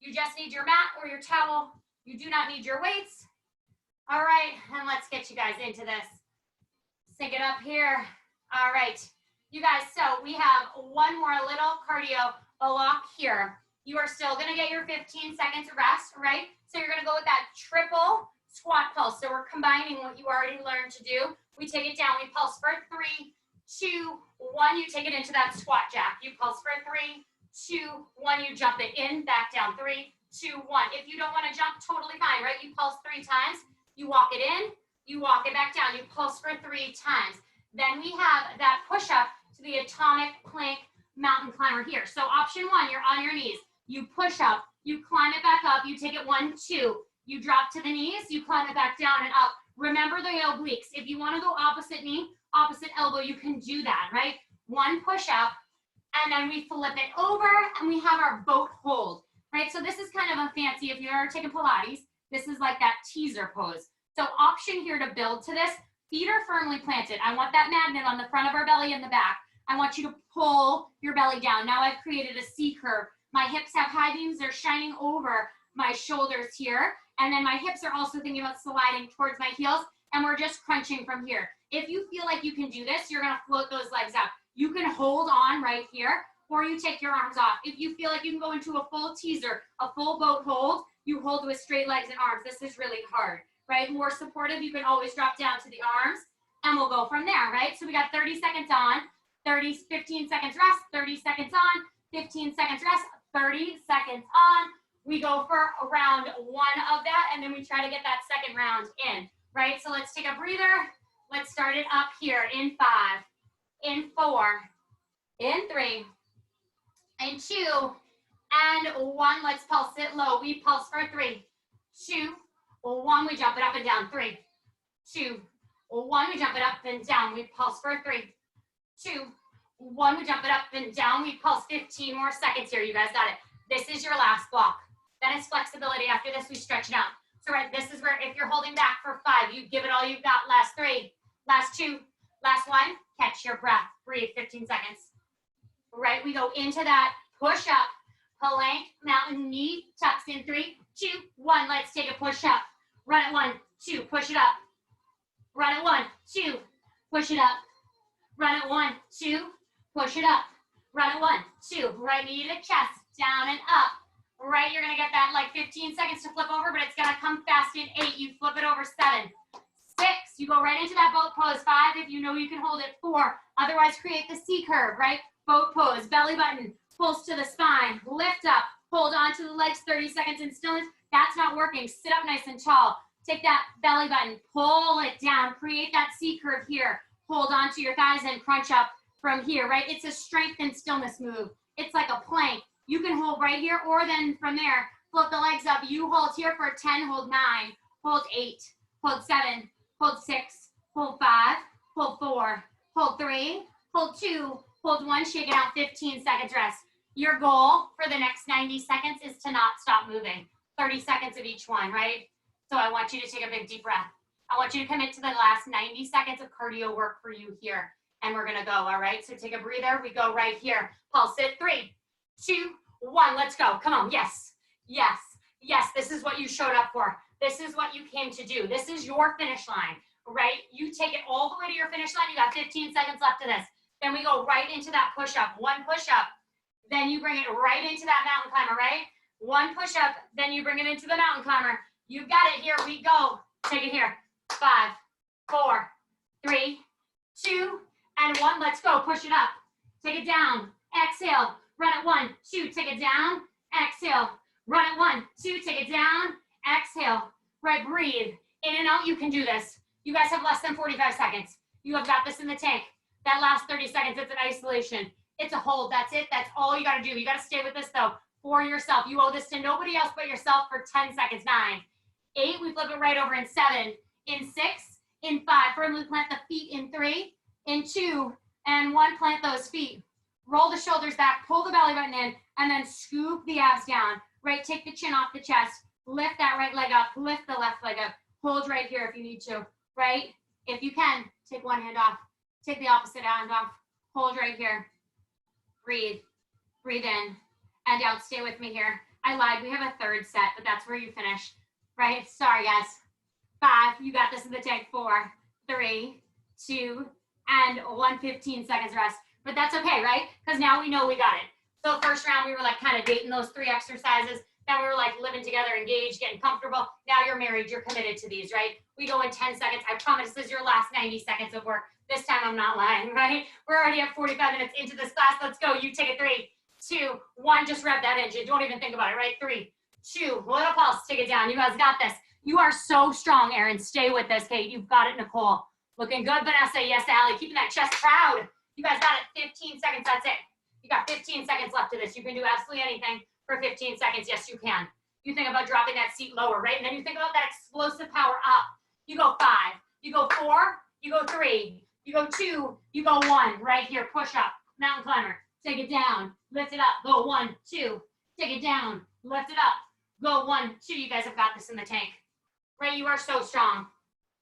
You just need your mat or your towel. You do not need your weights. All right, and let's get you guys into this. Sink it up here. All right, you guys, so we have one more little cardio block here. You are still gonna get your 15 seconds rest, right? So you're gonna go with that triple squat pulse. So we're combining what you already learned to do. We take it down, we pulse for 3, 2, 1, you take it into that squat jack. You pulse for 3, 2, 1, you jump it in, back down, 3, 2, 1. If you don't want to jump, totally fine, right? You pulse 3 times, you walk it in, you walk it back down, you pulse for 3 times. Then we have that push up to the atomic plank mountain climber here. So option 1, you're on your knees, you push up, you climb it back up, you take it 1, 2, you drop to the knees, you climb it back down and up. Remember the obliques. If you want to go opposite knee, opposite elbow, you can do that, right? 1 push up, and then we flip it over, and we have our boat hold, right? So this is kind of a fancy, if you've ever taken Pilates, this is like that teaser pose. So option here to build to this, feet are firmly planted. I want that magnet on the front of our belly and the back. I want you to pull your belly down. Now I've created a C curve. My hips have high beams, they're shining over my shoulders here. And then my hips are also thinking about sliding towards my heels, and we're just crunching from here. If you feel like you can do this, you're gonna float those legs out. You can hold on right here, or you take your arms off. If you feel like you can go into a full teaser, a full boat hold, you hold with straight legs and arms. This is really hard, right? More supportive, you can always drop down to the arms, and we'll go from there, right? So we got 30 seconds on, 15 seconds rest, 30 seconds on, 15 seconds rest, 30 seconds on. We go for round 1 of that, and then we try to get that second round in, right? So let's take a breather. Let's start it up here in 5, in 4, in 3, in 2, and 1. Let's pulse it low. We pulse for 3, 2, 1. We jump it up and down. 3, 2, 1. We jump it up and down. We pulse for 3, 2, 1. We jump it up and down. We pulse 15 more seconds here. You guys got it. This is your last block. Then it's flexibility. After this, we stretch it out. So right, this is where if you're holding back for 5, you give it all you've got. Last 3, last 2, last 1. Catch your breath. Breathe 15 seconds. Right, we go into that push up, plank, mountain, knee, tucks in 3, 2, 1. Let's take a push up. Run it 1, 2, push it up. Run it 1, 2, push it up. Run it 1, 2, push it up. Run it 1, 2, right knee to chest, down and up. Right, you're gonna get that like 15 seconds to flip over, but it's gonna come fast in 8. You flip it over 7, 6. You go right into that boat pose. 5, if you know you can hold it. 4, otherwise create the C curve, right? Boat pose, belly button, pulse to the spine, lift up, hold on to the legs, 30 seconds in stillness. That's not working. Sit up nice and tall. Take that belly button, pull it down, create that C curve here. Hold on to your thighs and crunch up from here, right? It's a strength and stillness move. It's like a plank. You can hold right here, or then from there, flip the legs up. You hold here for 10, hold 9, hold 8, hold 7, hold 6, hold 5, hold 4, hold 3, hold 2, hold 1, shake it out, 15 seconds rest. Your goal for the next 90 seconds is to not stop moving. 30 seconds of each one, right? So I want you to take a big deep breath. I want you to commit to the last 90 seconds of cardio work for you here. And we're gonna go, all right? So take a breather, we go right here. Pulse it, 3, 2, 1, let's go. Come on, yes, yes, yes. This is what you showed up for. This is what you came to do. This is your finish line, right? You take it all the way to your finish line. You got 15 seconds left of this. Then we go right into that push-up, 1 push-up. Then you bring it right into that mountain climber, right? 1 push-up, then you bring it into the mountain climber. You've got it, here we go. Take it here, 5, 4, 3, 2, and 1. Let's go, push it up. Take it down, exhale. Run it 1, 2, take it down, exhale. Run it 1, 2, take it down, exhale. Right, breathe. In and out, you can do this. You guys have less than 45 seconds. You have got this in the tank. That last 30 seconds, it's an isolation. It's a hold, that's it. That's all you gotta do. You gotta stay with this though, for yourself. You owe this to nobody else but yourself for 10 seconds. 9, 8, we flip it right over in 7, in 6, in 5, firmly plant the feet in 3, in 2, and 1, plant those feet. Roll the shoulders back, pull the belly button in, and then scoop the abs down, right? Take the chin off the chest, lift that right leg up, lift the left leg up, hold right here if you need to, right? If you can, take one hand off, take the opposite hand off, hold right here, breathe, breathe in, and out, stay with me here. I lied, we have a 3rd set, but that's where you finish, right? Sorry guys. 5, you got this in the tank. 4, 3, 2, and 1, 15 seconds rest. But that's okay, right? Because now we know we got it. So first round, we were like kind of dating those 3 exercises. Then we were like living together, engaged, getting comfortable. Now you're married, you're committed to these, right? We go in 10 seconds. I promise this is your last 90 seconds of work. This time I'm not lying, right? We're already at 45 minutes into this class. Let's go. You take it 3, 2, 1. Just rev that engine. Don't even think about it, right? 3, 2, little pulse. Take it down. You guys got this. You are so strong, Erin. Stay with this, Kate. You've got it, Nicole. Looking good, Vanessa. Yes, Allie. Keeping that chest proud. You guys got it. 15 seconds. That's it. You got 15 seconds left of this. You can do absolutely anything for 15 seconds. Yes, you can. You think about dropping that seat lower, right? And then you think about that explosive power up. You go 5. You go 4. You go 3. You go 2. You go 1. Right here. Push up. Mountain climber. Take it down. Lift it up. Go 1, 2. Take it down. Lift it up. Go 1, 2. You guys have got this in the tank. Right? You are so strong.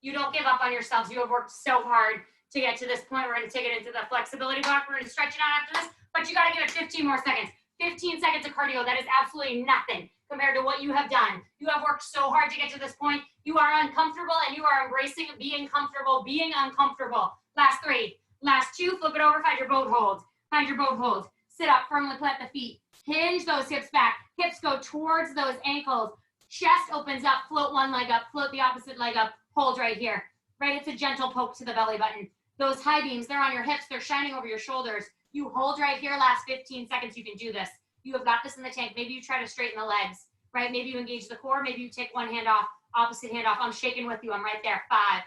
You don't give up on yourselves. You have worked so hard to get to this point. We're going to take it into the flexibility block. We're going to stretch it out after this, but you got to give it 15 more seconds. 15 seconds of cardio. That is absolutely nothing compared to what you have done. You have worked so hard to get to this point. You are uncomfortable and you are embracing being comfortable, being uncomfortable. Last 3, last 2, flip it over, find your boat hold. Find your boat hold. Sit up, firmly plant the feet. Hinge those hips back. Hips go towards those ankles. Chest opens up, float one leg up, float the opposite leg up, hold right here. Right, it's a gentle poke to the belly button. Those high beams, they're on your hips, they're shining over your shoulders. You hold right here, last 15 seconds, you can do this. You have got this in the tank. Maybe you try to straighten the legs, right? Maybe you engage the core, maybe you take one hand off, opposite hand off. I'm shaking with you, I'm right there. 5,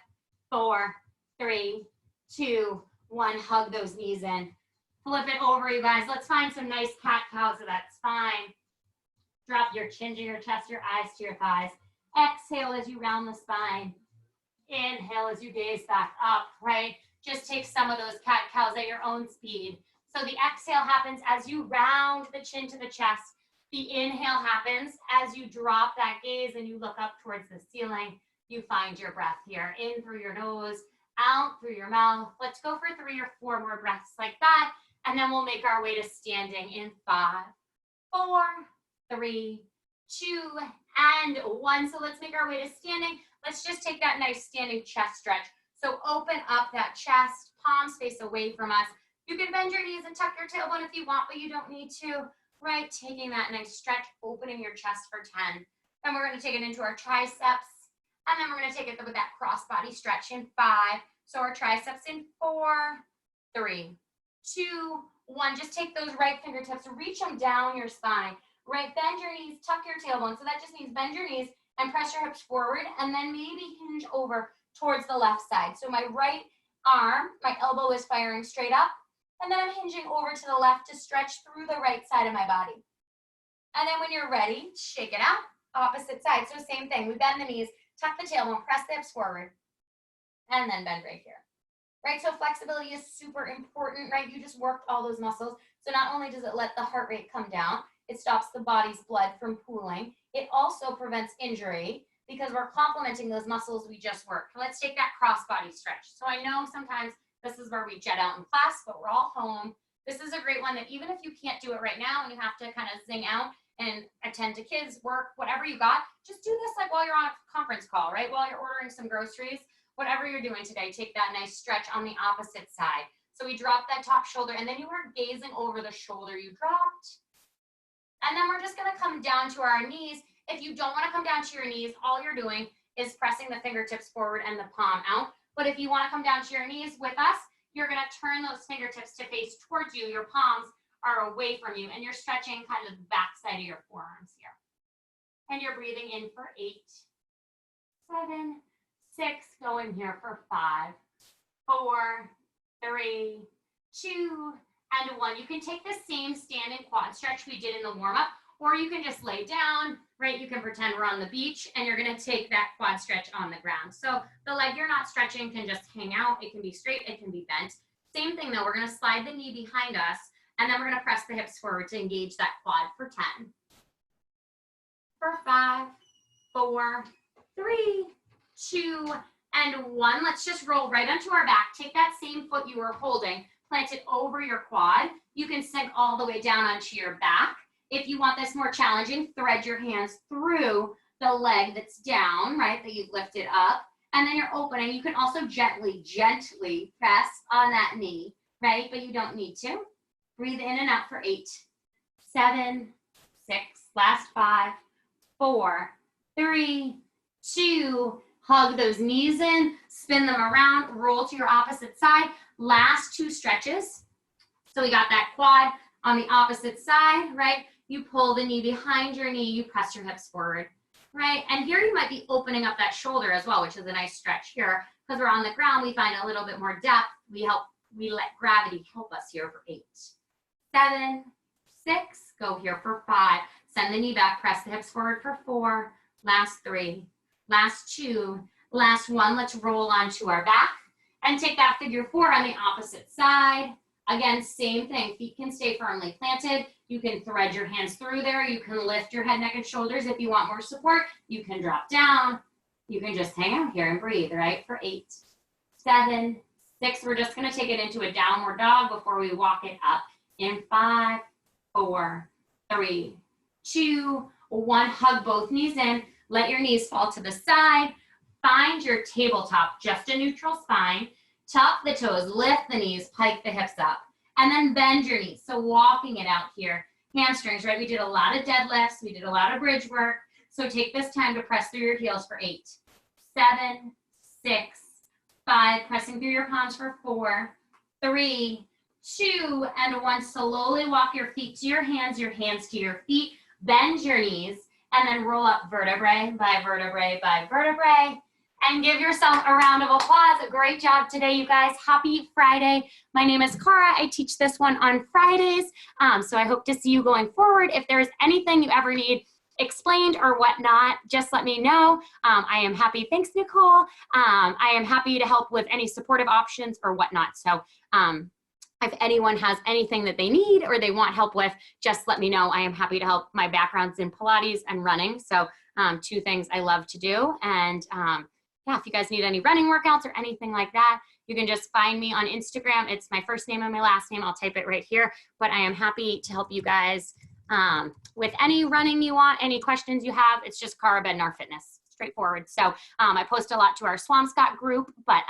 4, 3, 2, 1, hug those knees in. Flip it over, you guys. Let's find some nice cat-cow to that spine. Drop your chin to your chest, your eyes to your thighs. Exhale as you round the spine. Inhale as you gaze back up, right? Just take some of those cat-cows at your own speed. So the exhale happens as you round the chin to the chest. The inhale happens as you drop that gaze and you look up towards the ceiling. You find your breath here. In through your nose, out through your mouth. Let's go for 3 or 4 more breaths like that. And then we'll make our way to standing in 5, 4, 3, 2, and 1. So let's make our way to standing. Let's just take that nice standing chest stretch. So open up that chest, palms face away from us. You can bend your knees and tuck your tailbone if you want, but you don't need to, right? Taking that nice stretch, opening your chest for 10. Then we're going to take it into our triceps. And then we're going to take it with that cross body stretch in 5. So our triceps in 4, 3, 2, 1. Just take those right fingertips, reach them down your spine. Right, bend your knees, tuck your tailbone. So that just means bend your knees and press your hips forward and then maybe hinge over towards the left side. So my right arm, my elbow is firing straight up and then I'm hinging over to the left to stretch through the right side of my body. And then when you're ready, shake it out, opposite side. So same thing, we bend the knees, tuck the tailbone, press the hips forward and then bend right here. Right, so flexibility is super important, right? You just worked all those muscles. So not only does it let the heart rate come down, it stops the body's blood from pooling. It also prevents injury because we're complementing those muscles we just worked. Let's take that cross body stretch. So I know sometimes this is where we jet out in class, but we're all home. This is a great one that even if you can't do it right now and you have to kind of zing out and attend to kids, work, whatever you got, just do this like while you're on a conference call, right? While you're ordering some groceries, whatever you're doing today, take that nice stretch on the opposite side. So we drop that top shoulder and then you are gazing over the shoulder you dropped. And then we're just going to come down to our knees. If you don't want to come down to your knees, all you're doing is pressing the fingertips forward and the palm out. But if you want to come down to your knees with us, you're going to turn those fingertips to face towards you. Your palms are away from you, and you're stretching kind of the back side of your forearms here. And you're breathing in for 8, 7, 6, going here for 5, 4, 3, 2, and 1. You can take the same standing quad stretch we did in the warm-up, or you can just lay down, right? You can pretend we're on the beach and you're gonna take that quad stretch on the ground. So the leg you're not stretching can just hang out. It can be straight, it can be bent. Same thing though, we're gonna slide the knee behind us and then we're gonna press the hips forward to engage that quad for 10. For 5, 4, 3, 2, and 1. Let's just roll right onto our back. Take that same foot you were holding, plant it over your quad. You can sink all the way down onto your back. If you want this more challenging, thread your hands through the leg that's down, right, that you've lifted up. And then you're opening. You can also gently press on that knee, right, but you don't need to. Breathe in and out for 8, 7, 6, last 5, 4, 3, 2, hug those knees in, spin them around, roll to your opposite side. Last 2 stretches. So we got that quad on the opposite side, right? You pull the knee behind your knee, you press your hips forward, right? And here you might be opening up that shoulder as well, which is a nice stretch here. Because we're on the ground, we find a little bit more depth. We let gravity help us here for 8, 7, 6, go here for 5. Send the knee back, press the hips forward for 4, last 3, last 2, last 1. Let's roll onto our back and take that figure 4 on the opposite side. Again, same thing, feet can stay firmly planted. You can thread your hands through there. You can lift your head, neck, and shoulders if you want more support. You can drop down. You can just hang out here and breathe, right? For 8, 7, 6. We're just gonna take it into a downward dog before we walk it up. In 5, 4, 3, 2, 1. Hug both knees in. Let your knees fall to the side. Find your tabletop, just a neutral spine. Tuck the toes, lift the knees, pike the hips up, and then bend your knees. So walking it out here. Hamstrings, right? We did a lot of deadlifts. We did a lot of bridge work. So take this time to press through your heels for 8, 7, 6, 5. Pressing through your palms for 4, 3, 2, and 1. Slowly walk your feet to your hands to your feet. Bend your knees, and then roll up vertebrae by vertebrae by vertebrae. And give yourself a round of applause. Great job today, you guys. Happy Friday. My name is Cara. I teach this one on Fridays. So I hope to see you going forward. If there's anything you ever need explained or whatnot, just let me know. I am happy. Thanks, Nicole. I am happy to help with any supportive options or whatnot. So if anyone has anything that they need or they want help with, just let me know. I am happy to help. My background's in Pilates and running. So 2 things I love to do. And yeah, if you guys need any running workouts or anything like that, you can just find me on Instagram. It's my first name and my last name. I'll type it right here. But I am happy to help you guys with any running you want, any questions you have. It's just Cara Bednar Fitness, straightforward. So I post a lot to our Swampscott group, but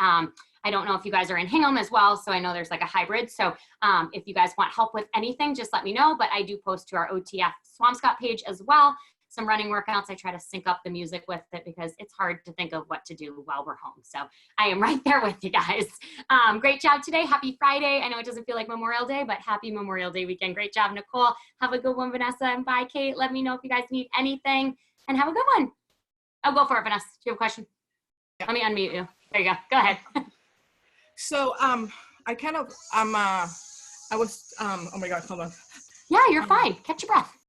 I don't know if you guys are in Hingham as well. So I know there's like a hybrid. So if you guys want help with anything, just let me know. But I do post to our OTF Swampscott page as well. Some running workouts. I try to sync up the music with it because it's hard to think of what to do while we're home. So I am right there with you guys. Great job today. Happy Friday. I know it doesn't feel like Memorial Day, but happy Memorial Day weekend. Great job, Nicole. Have a good one, Vanessa. And bye, Kate. Let me know if you guys need anything and have a good one. I'll go for it, Vanessa. Do you have a question? Yeah. Let me unmute you. There you go. Go ahead. So oh my God, hold on. Yeah, you're fine. Catch your breath.